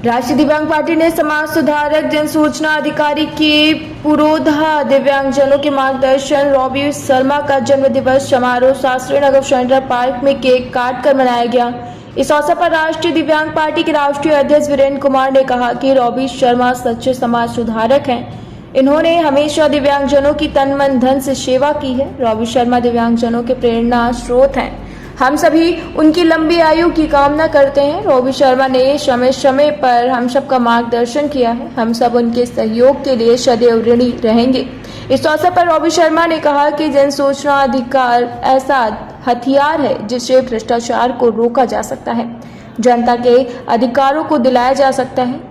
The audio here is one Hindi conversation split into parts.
राष्ट्रीय दिव्यांग पार्टी ने समाज सुधारक जन सूचना अधिकारी के पुरोधा दिव्यांगजनों के मार्गदर्शन रॉबी शर्मा का जन्म दिवस समारोह शास्त्री नगर सेंट्रल पार्क में केक काट कर मनाया गया। इस अवसर पर राष्ट्रीय दिव्यांग पार्टी के राष्ट्रीय अध्यक्ष वीरेंद्र कुमार ने कहा कि रॉबी शर्मा सच्चे समाज सुधारक हैं। इन्होंने हमेशा दिव्यांगजनों की तन मन धन से सेवा की है। रॉबी शर्मा दिव्यांगजनों के प्रेरणा स्रोत हैं। हम सभी उनकी लंबी आयु की कामना करते हैं। रॉबी शर्मा ने समय समय पर हम सबका मार्गदर्शन किया है। हम सब उनके सहयोग के लिए सदैव ऋणी रहेंगे। इस अवसर पर रॉबी शर्मा ने कहा कि जन सूचना अधिकार ऐसा हथियार है जिससे भ्रष्टाचार को रोका जा सकता है, जनता के अधिकारों को दिलाया जा सकता है।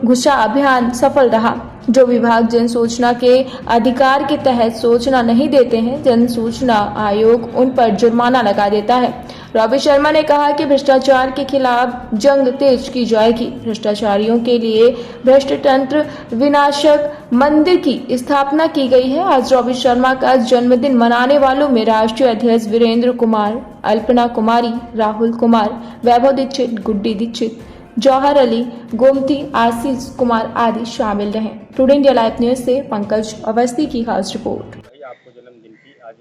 घुसा अभियान सफल रहा। जो विभाग जन सूचना के अधिकार के तहत सूचना नहीं देते हैं, जन सूचना आयोग उन पर जुर्माना लगा देता है। रॉबी शर्मा ने कहा कि भ्रष्टाचार के खिलाफ जंग तेज की जाएगी। भ्रष्टाचारियों के लिए भ्रष्ट तंत्र विनाशक मंदिर की स्थापना की गई है। आज रॉबी शर्मा का जन्मदिन मनाने वालों में राष्ट्रीय अध्यक्ष वीरेंद्र कुमार, अल्पना कुमारी, राहुल कुमार, वैभव दीक्षित, गुड्डी दीक्षित, जौहर अली, गोमती, आशीष कुमार आदि शामिल रहे। टुडे इंडिया लाइव न्यूज से पंकज अवस्थी की खास रिपोर्ट। आपको जन्मदिन की आज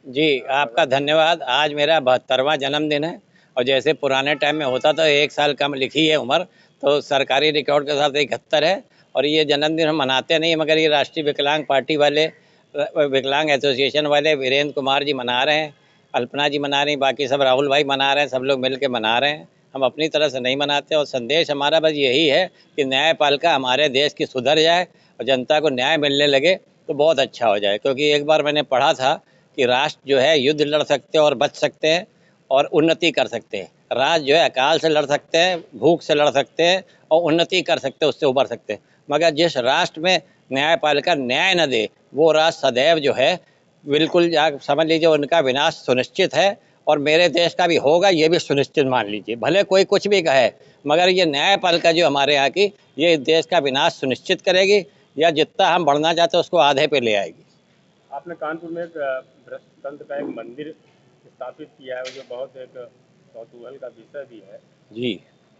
जी आपका धन्यवाद। आज मेरा 72वां जन्मदिन है और जैसे पुराने टाइम में होता था 1 साल कम लिखी है उम्र, तो सरकारी रिकॉर्ड के साथ 71 है। और ये जन्मदिन हम मनाते नहीं, मगर ये राष्ट्रीय विकलांग पार्टी वाले, विकलांग एसोसिएशन वाले वीरेंद्र कुमार जी मना रहे हैं, अल्पना जी मना रही हैं, बाकी सब राहुल भाई मना रहे हैं, सब लोग मिल के मना रहे हैं। हम अपनी तरह से नहीं मनाते और संदेश हमारा बस यही है कि न्यायपालिका हमारे देश की सुधर जाए और जनता को न्याय मिलने लगे तो बहुत अच्छा हो जाए। क्योंकि एक बार मैंने पढ़ा था कि राष्ट्र जो है युद्ध लड़ सकते हैं और बच सकते हैं और उन्नति कर सकते हैं। राष्ट्र जो है अकाल से लड़ सकते हैं, भूख से लड़ सकते हैं और उन्नति कर सकते हैं, उससे उभर सकते हैं। मगर जिस राष्ट्र में न्यायपालिका न्याय न दे वो राष्ट्र सदैव जो है बिल्कुल आप समझ लीजिए उनका विनाश सुनिश्चित है। और मेरे देश का भी होगा, ये भी सुनिश्चित मान लीजिए। भले कोई कुछ भी कहे, मगर ये न्यायपालिका जो हमारे यहाँ की, ये देश का विनाश सुनिश्चित करेगी या जितना हम बढ़ना चाहते हैं उसको आधे पे ले आएगी। आपने कानपुर में एक भ्रष्ट तंत्र का एक मंदिर स्थापित किया है, जो बहुत एक कौतूहल का विषय भी है। जी,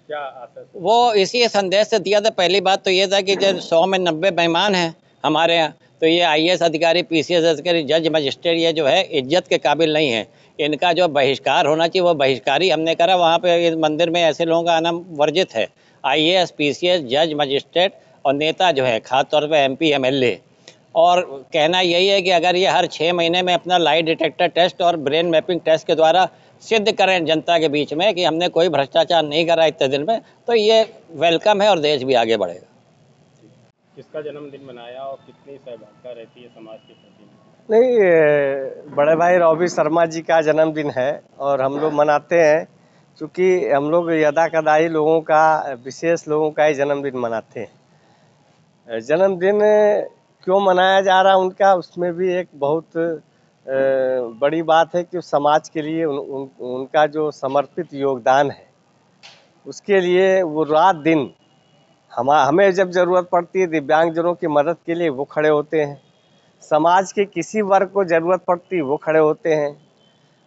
क्या आशा वो इसी संदेश से दिया था। पहली बात तो ये था कि जब 100 में 90 बेईमान हैं हमारे यहाँ, तो ये IAS अधिकारी, PCS अधिकारी, जज, मजिस्ट्रेट ये जो है इज्जत के काबिल नहीं है। इनका जो बहिष्कार होना चाहिए वो बहिष्कारी हमने करा। वहाँ पे इस मंदिर में ऐसे लोगों का आना वर्जित है। IAS, PCS, जज, मजिस्ट्रेट और नेता जो है खास तौर पे MP, MLA। और कहना यही है कि अगर ये हर 6 महीने में अपना लाई डिटेक्टर टेस्ट और ब्रेन मैपिंग टेस्ट के द्वारा सिद्ध करें जनता के बीच में कि हमने कोई भ्रष्टाचार नहीं करा इतने दिन में, तो ये वेलकम है और देश भी आगे बढ़ेगा। किसका जन्मदिन मनाया और कितनी सहभागिता रहती है समाज के प्रति? नहीं, बड़े भाई रॉबी शर्मा जी का जन्मदिन है और हम लोग मनाते हैं, क्योंकि हम लोग यदा कदाई लोगों का, विशेष लोगों का ही जन्मदिन मनाते हैं। जन्मदिन क्यों मनाया जा रहा उनका, उसमें भी एक बहुत बड़ी बात है कि समाज के लिए उनका जो समर्पित योगदान है, उसके लिए वो रात दिन हमें जब ज़रूरत पड़ती है दिव्यांगजनों की मदद के लिए वो खड़े होते हैं। समाज के किसी वर्ग को ज़रूरत पड़ती वो खड़े होते हैं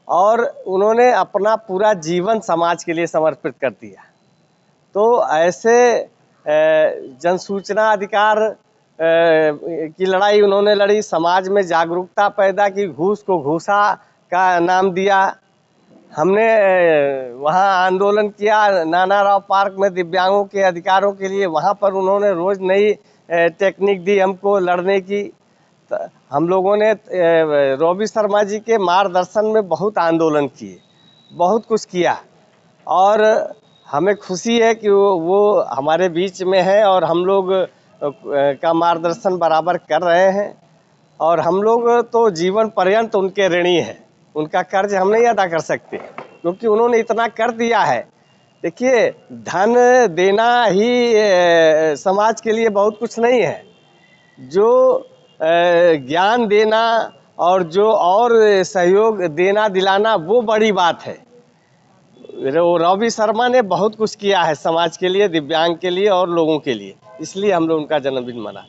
और उन्होंने अपना पूरा जीवन समाज के लिए समर्पित कर दिया। तो ऐसे जनसूचना अधिकार की लड़ाई उन्होंने लड़ी, समाज में जागरूकता पैदा की, घूस को घूसा का नाम दिया। हमने वहाँ आंदोलन किया नाना राव पार्क में दिव्यांगों के अधिकारों के लिए। वहाँ पर उन्होंने रोज़ नई टेक्निक दी हमको लड़ने की। हम लोगों ने रॉबी शर्मा जी के मार्गदर्शन में बहुत आंदोलन किए, बहुत कुछ किया और हमें खुशी है कि वो हमारे बीच में है और हम लोग का मार्गदर्शन बराबर कर रहे हैं। और हम लोग तो जीवन पर्यंत उनके ऋणी हैं। उनका कर्ज हम नहीं अदा कर सकते, क्योंकि उन्होंने इतना कर दिया है। देखिए, धन देना ही समाज के लिए बहुत कुछ नहीं है। जो ज्ञान देना और जो और सहयोग देना दिलाना, वो बड़ी बात है। रॉबी शर्मा ने बहुत कुछ किया है समाज के लिए, दिव्यांग के लिए और लोगों के लिए, इसलिए हम लोग उनका जन्मदिन मना